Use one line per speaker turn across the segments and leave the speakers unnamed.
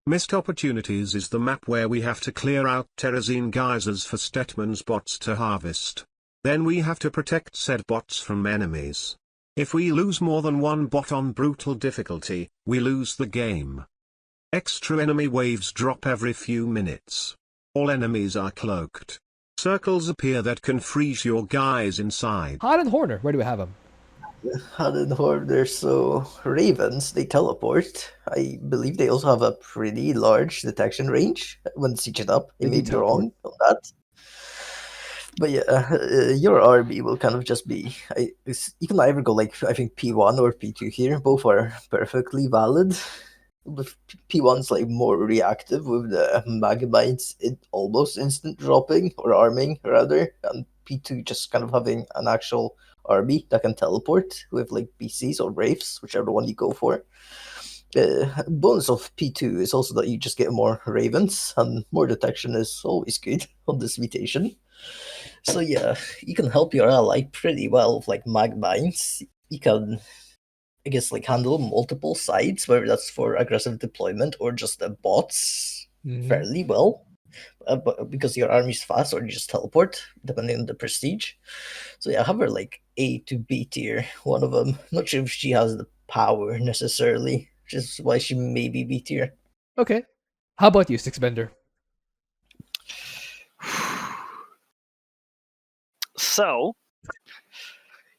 Missed Opportunities is the map where we have to clear out terrazine geysers for Stetman's bots to harvest. Then we have to protect said bots from enemies. If we lose more than one bot on brutal difficulty, we lose the game. Extra enemy waves drop every few minutes. All enemies are cloaked. Circles appear that can freeze your guys inside.
Hot and Horner, where do we have him?
Hidden Hoarders, so Ravens, they teleport. I believe they also have a pretty large detection range when sieged up. I
They
may
do
be wrong on that. But yeah, your RB will kind of just be... you can either go like, I think P1 or P2 here. Both are perfectly valid. But P1's like more reactive with the Magbites almost instant dropping, or arming rather, and P2 just kind of having an actual RB that can teleport with like BCs or Wraiths, whichever one you go for. Bonus of P2 is also that you just get more Ravens, and more detection is always good on this mutation. So yeah, you can help your ally pretty well with like Magbites. You can, I guess, like handle multiple sides, whether that's for aggressive deployment or just the bots, fairly well. But because your army's fast, or you just teleport, depending on the prestige. So yeah, have her like A to B tier, one of them. Not sure if she has the power necessarily, which is why she may be B tier.
Okay. How about you, Sticksbender?
So,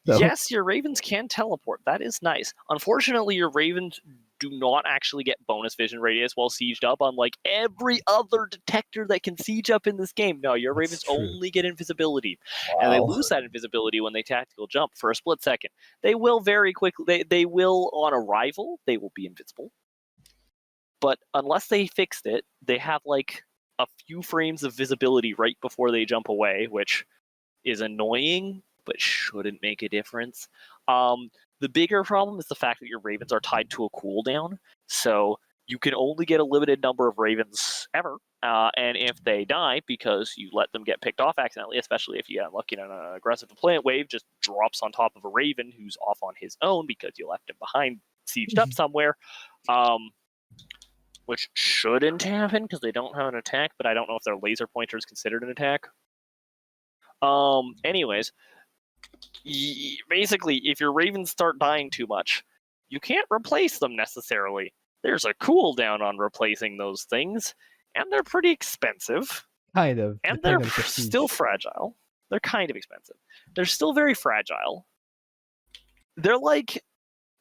So-
yes, your Ravens can teleport. That is nice. Unfortunately, your Ravens do not actually get bonus vision radius while sieged up, unlike every other detector that can siege up in this game. No, your
That's
Ravens
true.
only get invisibility, and they lose that invisibility when they tactical jump for a split second. They will very quickly. They will, on arrival, they will be invisible. But unless they fixed it, they have like a few frames of visibility right before they jump away, which is annoying, but shouldn't make a difference. The bigger problem is the fact that your Ravens are tied to a cooldown, so you can only get a limited number of Ravens ever, and if they die because you let them get picked off accidentally, especially if you get unlucky in an aggressive deployment wave, just drops on top of a Raven who's off on his own because you left him behind, sieged up somewhere, which shouldn't happen because they don't have an attack, but I don't know if their laser pointer is considered an attack. Anyways, basically, if your Ravens start dying too much, you can't replace them necessarily. There's a cooldown on replacing those things, and they're pretty expensive.
Kind of.
And
depending
they're
on the prestige.
still fragile. They're kind of expensive. They're still very fragile. They're like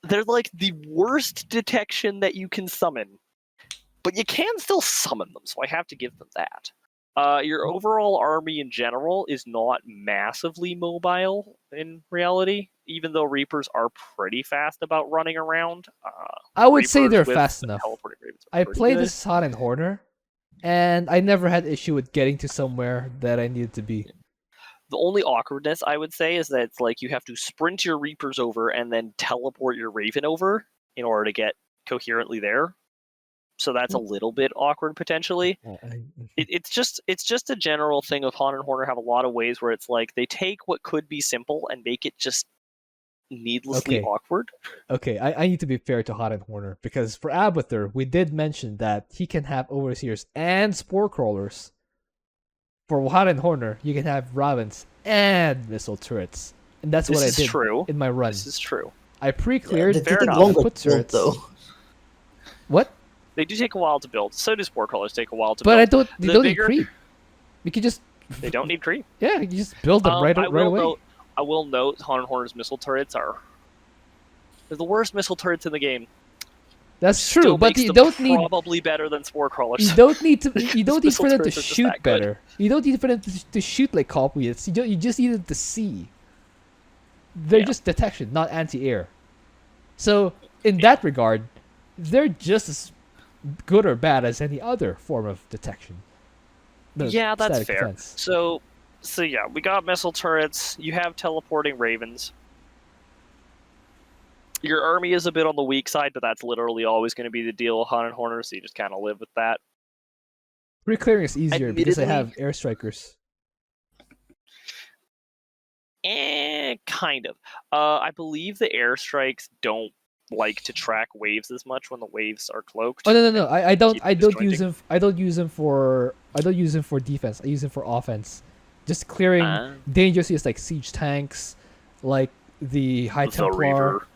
the worst detection that you can summon, but you can still summon them, so I have to give them that. Your overall army in general is not massively mobile in reality, even though Reapers are pretty fast about running around.
I would say
Reapers
they're
with
fast enough.
teleporting Ravens are
I
pretty
played
good.
this Hot and Horner, and I never had issue with getting to somewhere that I needed to be.
The only awkwardness I would say is that it's like you have to sprint your Reapers over and then teleport your Raven over in order to get coherently there. So that's a little bit awkward potentially. It's just a general thing of Hot and Horner have a lot of ways where it's like they take what could be simple and make it just needlessly
Okay.
awkward.
Okay, I need to be fair to Hot and Horner, because for Abathur, we did mention that he can have Overseers and Spore Crawlers. For Hot and Horner, you can have Ravens and Missile Turrets. And that's what I
This
did
is true.
in my run.
This is true.
I pre-cleared
They
fair
take
enough.
long to
put
build,
turrets.
though.
What?
They do take a while to build. So do Spore Crawlers take a while to
But
build.
you
The
don't
bigger-
need creep. You can just...
They don't need creep.
Yeah, you just build them right away.
I will note Hot and Horner's missile turrets they're the worst missile turrets in the game.
That's
Still
true, but
makes
you
them
don't need...
probably better than Spore Crawlers.
You don't need to. You don't need
Missile
for them to
turrets are just
shoot
that good.
better. You don't need for them to shoot like Copwheels. You just need them to see. They're
Yeah.
just detection, not anti-air. So in that regard, they're just as good or bad as any other form of detection. No,
Yeah, that's
static
fair.
defense.
So yeah, we got missile turrets. You have teleporting Ravens. Your army is a bit on the weak side, but that's literally always going to be the deal with Hot and Horner, so you just kind of live with that.
Pre-clearing is easier because I
Admittedly-
have air strikers.
Kind of. I believe the airstrikes don't like to track waves as much when the waves are cloaked.
Oh no. I don't
Keep
use
disjointing.
him. I don't use him for defense. I use him for offense. Just clearing
Ah.
dangerous is like siege tanks, like the High
The
Templar.
Reaver.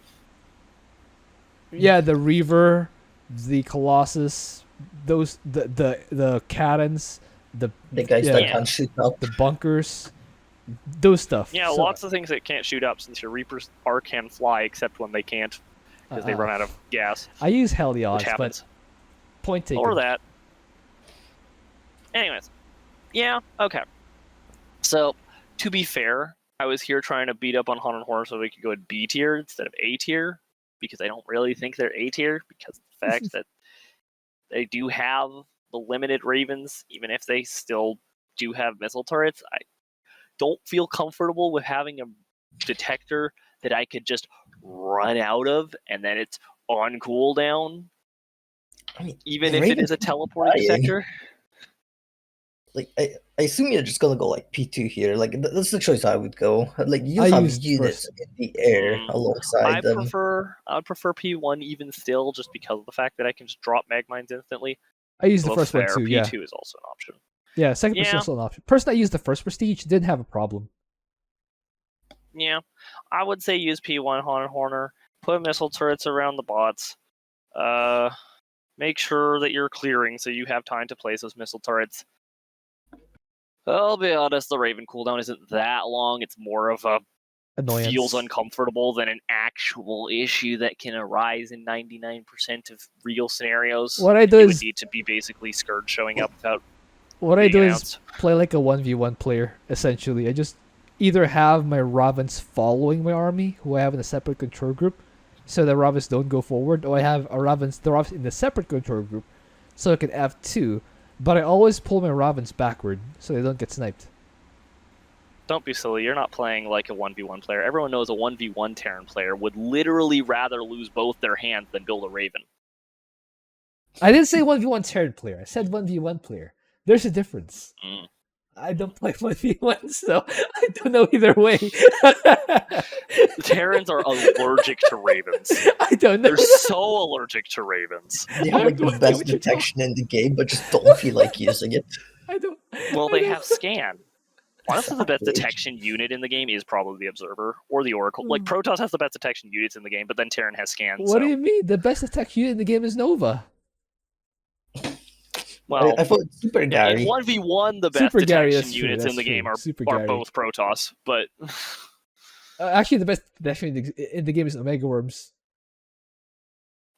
Yeah, the Reaver, the Colossus, those the cannons, the
guys that
Yeah.
can't shoot up.
the bunkers, those stuff.
Yeah,
So-
lots of things that can't shoot up since your Reapers can fly except when they can't because they run out of gas,
I use
which
Helios, but
happens.
point taken.
Or that. Anyways, yeah, okay. So, to be fair, I was here trying to beat up on Haunted Horror so we could go at B tier instead of A tier because I don't really think they're A tier because of the fact that they do have the limited Ravens, even if they still do have missile turrets. I don't feel comfortable with having a detector that I could just run out of and then it's on cooldown,
I mean,
even
the
if it
Ravens
is a teleporting
flying.
detector.
Like I assume you're just gonna go like P2 here. Like that's the choice I would go. Like you
I
have
used
units
first.
in the air
I
alongside them.
would prefer P1 even still, just because of the fact that I can just drop mag mines instantly.
I used the
Although
first one
fair,
too. Yeah,
P2 is also an option.
yeah. Second
Yeah.
prestige is also an option. Person that used the first prestige didn't have a problem.
Yeah, I would say use P1 Haunted Horner. Put missile turrets around the bots. Make sure that you're clearing so you have time to place those missile turrets. I'll be honest, the Raven cooldown isn't that long. It's more of a
Annoyance.
feels uncomfortable than an actual issue that can arise in 99% of real scenarios.
What I do
You would
is
need to be basically Scourge showing up without
what I
being
do is
announced.
play like a 1v1 player. Essentially, I just either have my Ravens following my army, who I have in a separate control group, so the Ravens don't go forward, or I have the Ravens in the separate control group, so I can F2. But I always pull my Ravens backward so they don't get sniped.
Don't be silly. You're not playing like a 1v1 player. Everyone knows a 1v1 Terran player would literally rather lose both their hands than build a Raven.
I didn't say 1v1 Terran player. I said 1v1 player. There's a difference.
Mm.
I don't play 1v1, so I don't know either way.
Terrans are allergic to Ravens.
I don't know.
They're so allergic to Ravens.
They have like
I
the
don't
best
know what you're
detection in the game, but just don't feel like using it.
I don't.
Well,
I
they
don't-
have scan. Honestly, the best
Exactly.
detection unit in the game is probably the Observer or the Oracle. Like, Protoss has the best detection units in the game, but then Terran has scan.
What do you mean? The best attack unit in the game is Nova.
Well,
I thought Super
in
Gary.
1v1, the best
Super Gary,
detection
that's true,
units
that's
in the
true.
game are
Super Gary.
both Protoss, but
Actually, the best detection in the game is Omega Worms.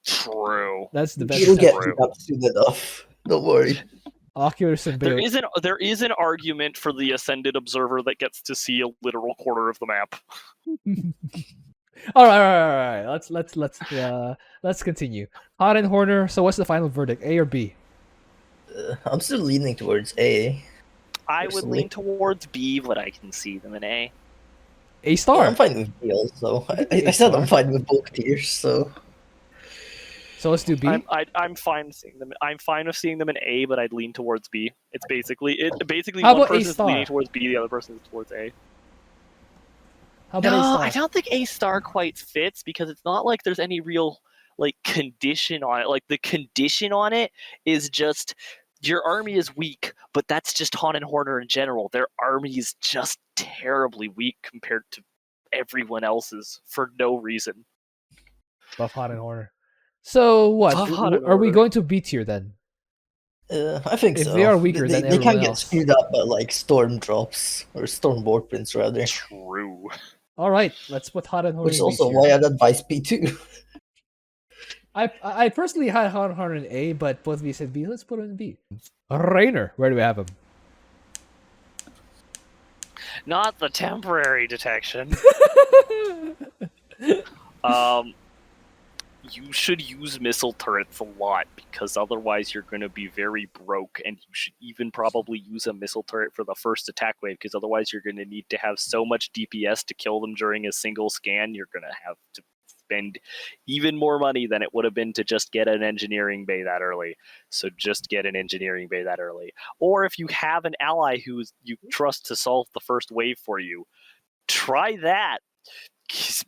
true.
That's the best.
You'll get
attack.
true.
to that soon enough. Don't worry.
Oculus and
There
Bayo.
is an argument for the Ascended Observer that gets to see a literal quarter of the map.
All right. Let's continue. Hot and Horner. So, what's the final verdict? A or B?
I'm still leaning towards A.
I would
Personally.
lean towards B, but I can see them in A.
A star.
I'm fine with B also. I
A
said
star.
I'm fine with both tiers, so
So let's do B.
I'm fine seeing them. I'm fine with seeing them in A, but I'd lean towards B. It's basically
How
one
about A
person's
star?
leaning towards B, the other person is towards A.
How about
No,
A star?
I don't think A star quite fits because it's not like there's any real like condition on it. Like the condition on it is just your army is weak, but that's just Haunted Horner in general. Their army is just terribly weak compared to everyone else's for no reason.
Buff Hot and Horner. So what?
Buff Hot and
Are we
Horner.
going to B tier then?
I think
If
so.
they are weaker than
they can
everyone
get
else.
screwed up by like storm drops or storm warprints rather,
True.
All right, let's put Hot and Horner.
which is
in B
also
tier.
why I'd advise P2.
I personally had Hot and Horner in A, but both of you said B. Let's put him in B. Raynor, where do we have him?
Not the temporary detection. You should use missile turrets a lot because otherwise you're going to be very broke, and you should even probably use a missile turret for the first attack wave because otherwise you're going to need to have so much DPS to kill them during a single scan. You're going to have to spend even more money than it would have been to just get an engineering bay that early. So just get an engineering bay that early. Or if you have an ally who you trust to solve the first wave for you, try that.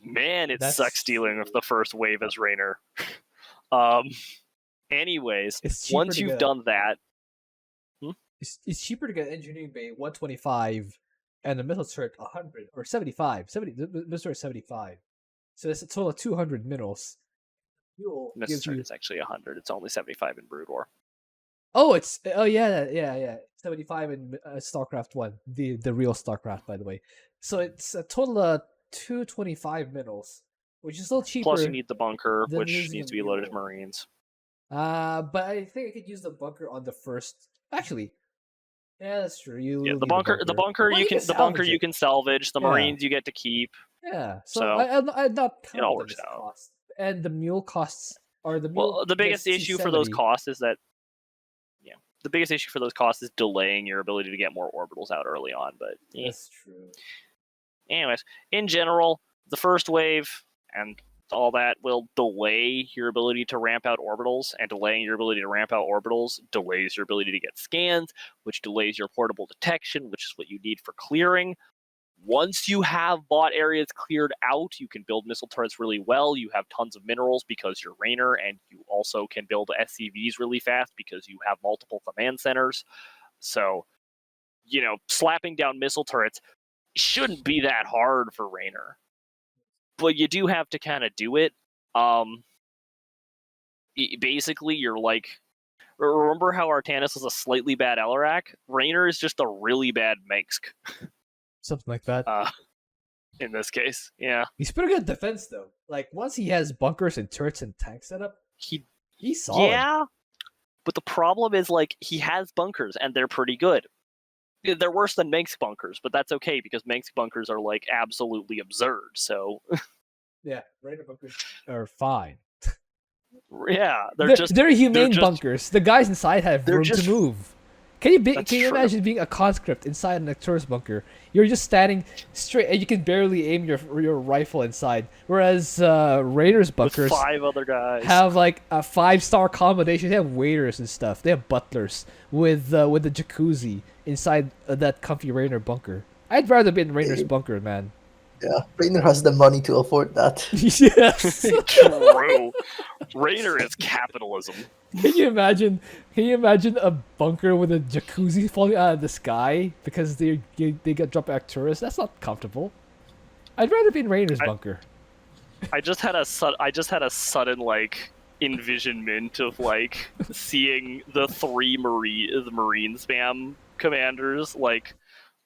Man, it
That's
sucks dealing with the first wave as Raynor. Anyways,
It's cheaper
once
to
you've
get
done that,
it's cheaper to get engineering bay 125 and the missile turret 100 or 75. The missile turret 75. So that's a total of 200 minerals. Fuel
Missile
gives
turret
you.
is actually 100. It's only 75 in Brood War.
Oh, yeah. 75 in Starcraft 1, the real Starcraft, by the way. So it's a total of 225 minerals, which is still cheaper.
Plus, you need the bunker,
than
which
losing
needs
a
to be loaded with
mule.
Marines.
But I think I could use the bunker on the first. Actually, yeah, that's true. You
Yeah,
will
the
need
bunker, the bunker,
Well,
you can, the bunker
salvage
you
it.
can salvage. The
Yeah.
Marines you get to keep.
Yeah, so
So,
I'd not count
all
them
works
as
out.
cost. And the mule costs, or the mule.
Well, the biggest
gets
issue for those
270.
costs is that, the biggest issue for those costs is delaying your ability to get more orbitals out early on. But
That's true.
anyways, in general, the first wave and all that will delay your ability to ramp out orbitals, and delaying your ability to ramp out orbitals delays your ability to get scans, which delays your portable detection, which is what you need for clearing. Once you have bot areas cleared out, you can build missile turrets really well. You have tons of minerals because you're Raynor, and you also can build SCVs really fast because you have multiple command centers. So, slapping down missile turrets shouldn't be that hard for Raynor. But you do have to kind of do it. Basically, you're like, remember how Artanis was a slightly bad Elrac? Raynor is just a really bad Mengsk.
Something like that.
In this case, yeah.
He's pretty good at defense though. Like once he has bunkers and turrets and tanks set up, he's solid.
Yeah, but the problem is like he has bunkers and they're pretty good. They're worse than Mengsk bunkers, but that's okay because Mengsk bunkers are like absolutely absurd. So
yeah, Raynor bunkers are fine.
Yeah,
they're humane bunkers. The guys inside have room to move. Can you imagine being a conscript inside an Arcturus bunker? You're just standing straight, and you can barely aim your rifle inside. Whereas Raynor's bunkers
with 5 other guys
have like a 5-star combination. They have waiters and stuff. They have butlers with the jacuzzi inside that comfy Raynor bunker. I'd rather be in Raynor's bunker, man.
Yeah, Raynor has the money to afford that.
Yes.
True. Raynor is capitalism.
Can you imagine a bunker with a jacuzzi falling out of the sky because they got dropped back tourists? That's not comfortable. I'd rather be in Raynor's bunker.
I just had a sudden like envisionment of like seeing the 3 Marine spam commanders like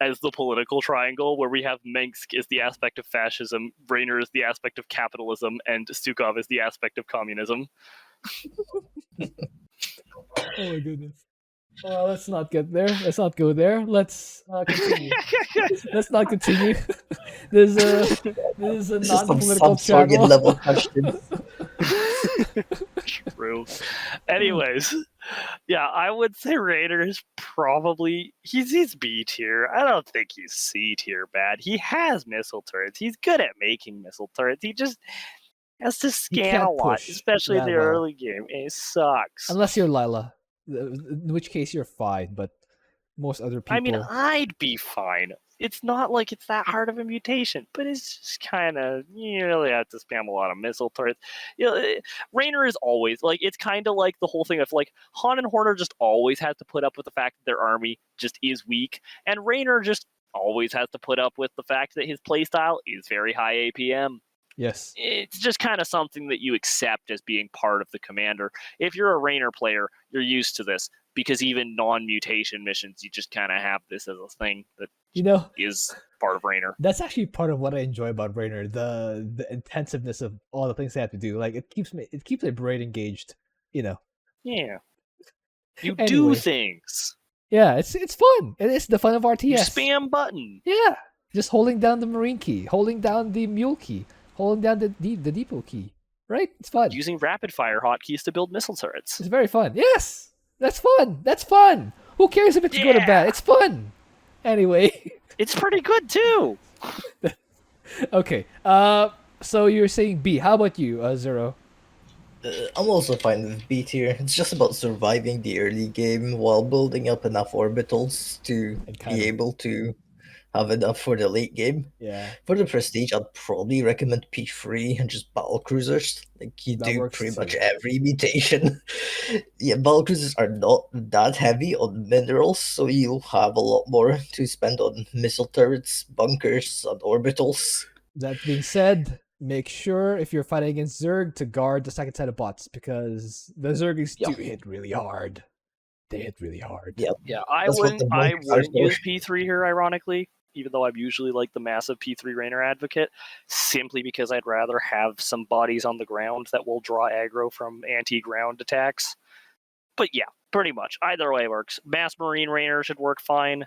as the political triangle, where we have Mengsk is the aspect of fascism, Raynor is the aspect of capitalism, and Stukov is the aspect of communism.
Oh my goodness. Let's not get there. Let's not go there. Let's continue. Let's not continue. This is a non-political channel.
Level question.
True. Anyways, yeah, I would say Raynor is probably he's B tier. I don't think he's C tier bad. He has missile turrets. He's good at making missile turrets. He just has to scan a lot, especially in the early game. It sucks.
Unless you're Lila, in which case you're fine. But most other people,
I mean, I'd be fine. It's not like it's that hard of a mutation, but it's just kind of, you really have to spam a lot of missile turrets. Raynor is always, like, it's kind of like the whole thing of, like, Han and Horner just always have to put up with the fact that their army just is weak, and Raynor just always has to put up with the fact that his playstyle is very high APM.
Yes.
It's just kind of something that you accept as being part of the commander. If you're a Raynor player, you're used to this, because even non-mutation missions, you just kind of have this as a thing that is part of Raynor.
That's actually part of what I enjoy about Raynor, the intensiveness of all the things they have to do. Like it keeps my brain engaged,
Yeah. You do things.
Yeah, it's fun. It's the fun of RTS.
You spam button.
Yeah. Just holding down the Marine key, holding down the Mule key, holding down the Depot key. Right? It's fun.
Using rapid fire hotkeys to build missile turrets.
It's very fun. Yes! That's fun. That's fun. Who cares if it's good or bad? It's fun. Anyway.
It's pretty good too.
Okay. So you're saying B. How about you, Zero?
I'm also fine with B tier. It's just about surviving the early game while building up enough orbitals to be able to have enough for the late game.
Yeah,
For the prestige, I'd probably recommend P3 and just battle cruisers. Like you
that
do
works
pretty much
too.
every mutation. Yeah, battle cruisers are not that heavy on minerals, so you'll have a lot more to spend on missile turrets, bunkers, and orbitals.
That being said, make sure if you're fighting against Zerg to guard the second set of bots because the Zergings do
Yeah.
hit really hard. They hit really hard.
Yeah,
Yeah, I
That's what
wouldn't.
the
I
bunkers are
wouldn't
for.
use P3 here, ironically, even though I'm usually like the massive P3 Raynor advocate, simply because I'd rather have some bodies on the ground that will draw aggro from anti-ground attacks. But yeah, pretty much either way works. Mass Marine Raynor should work fine.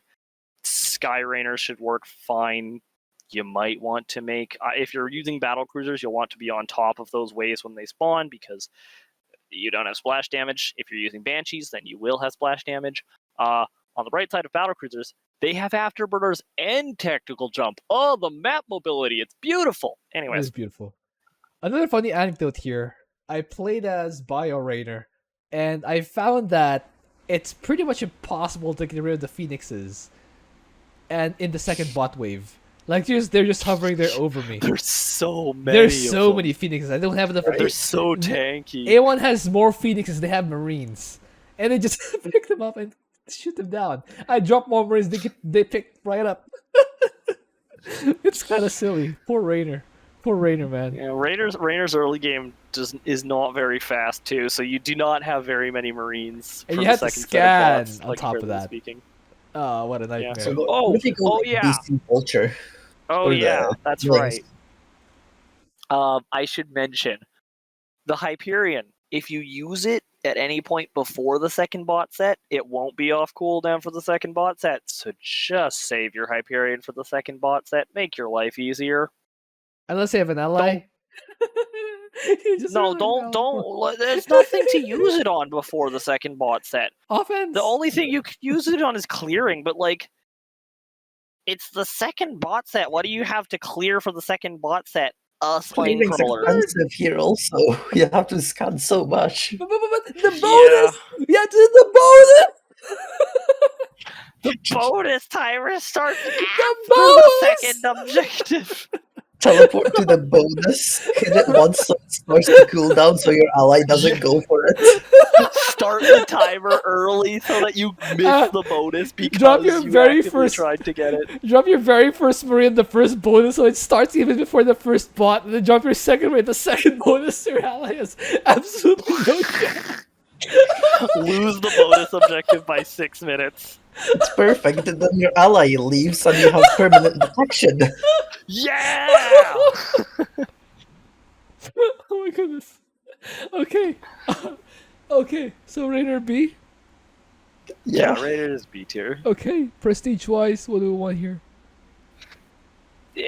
Sky Raynor should work fine. You might want to make if you're using battle cruisers, you'll want to be on top of those waves when they spawn because you don't have splash damage. If you're using Banshees, then you will have splash damage. On the bright side of battle cruisers, they have afterburners and tactical jump. Oh, the map mobility, it's beautiful.
It
Anyways,
is beautiful. Another funny anecdote here. I played as Bio Raynor, and I found that it's pretty much impossible to get rid of the Phoenixes and in the second bot wave. Like they're just hovering there over me.
there's so many.
There's
of
so
them.
many Phoenixes. I don't have enough.
They're so tanky.
A1 has more Phoenixes. They have Marines, and they just pick them up and shoot them down. I drop more Marines. They pick right up. It's kind of silly. Poor Raynor. Poor Raynor, man.
Yeah, Raynor's early game is not very fast too, so you do not have very many Marines.
And
for
you
the
have to
second set
scan
of bots,
on
like,
top of
fairly
that.
Speaking.
Oh, what a nightmare.
So
Oh,
what if you go
oh,
like
yeah.
DC Vulture?
Oh
Or
yeah,
the
that's
Wings?
right. I should mention the Hyperion. If you use it at any point before the second bot set, it won't be off cooldown for the second bot set. So just save your Hyperion for the second bot set. Make your life easier.
Unless you have an ally. You just
No,
really
don't. There's nothing to use it on before the second bot set.
Offense.
The only thing you could use it on is clearing, but like, it's the second bot set. What do you have to clear for the second bot set? A
Clearing's
flamethrower.
expensive here also. You have to scan so much.
But the bonus. Yeah, the bonus.
The bonus timer starts after
The
the
bonus.
second objective.
Teleport to the bonus. Hit it once so it starts to cool down so your ally doesn't go for it.
Start the timer early so that you miss the bonus because
drop your
you
very
actively
first-
tried to get it.
Drop your very first Marine, the first bonus, so it starts even before the first bot, and then drop your second Marine, the second bonus. Your ally has absolutely no chance.
Lose the bonus objective by 6 minutes.
It's perfect. And then your ally leaves and you have permanent detection.
Yeah!
Oh my goodness. Okay. Okay, so Raynor B.
Yeah,
Yeah.
rated as B tier.
Okay, prestige wise, what do we want here?
Yeah,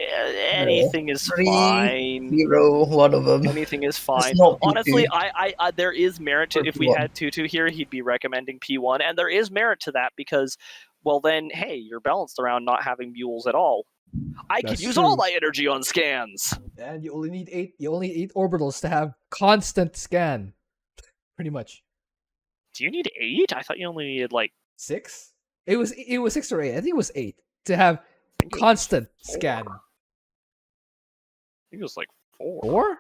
anything is
3,
fine.
0, one of them.
Anything is fine.
not P2.
Honestly, I there is merit to
Or
if we
P1.
had Tutu here, he'd be recommending P1, and there is merit to that because, well, then hey, you're balanced around not having mules at all. I could
That's
use
true.
all my energy on scans.
And you only need 8. You only need 8 orbitals to have constant scan. Pretty much.
Do you need 8? I thought you only needed like
6? It was 6 or 8. I think it was 8 to have constant scan.
I think it was like 4.
4?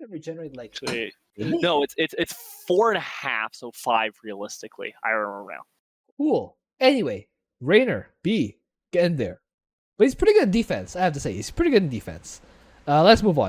Regenerate like
Actually,
Really?
no, it's 4.5, so 5 realistically. I remember now.
cool. Anyway, Raynor B, get in there. But he's pretty good in defense. I have to say, he's pretty good in defense. Let's move on.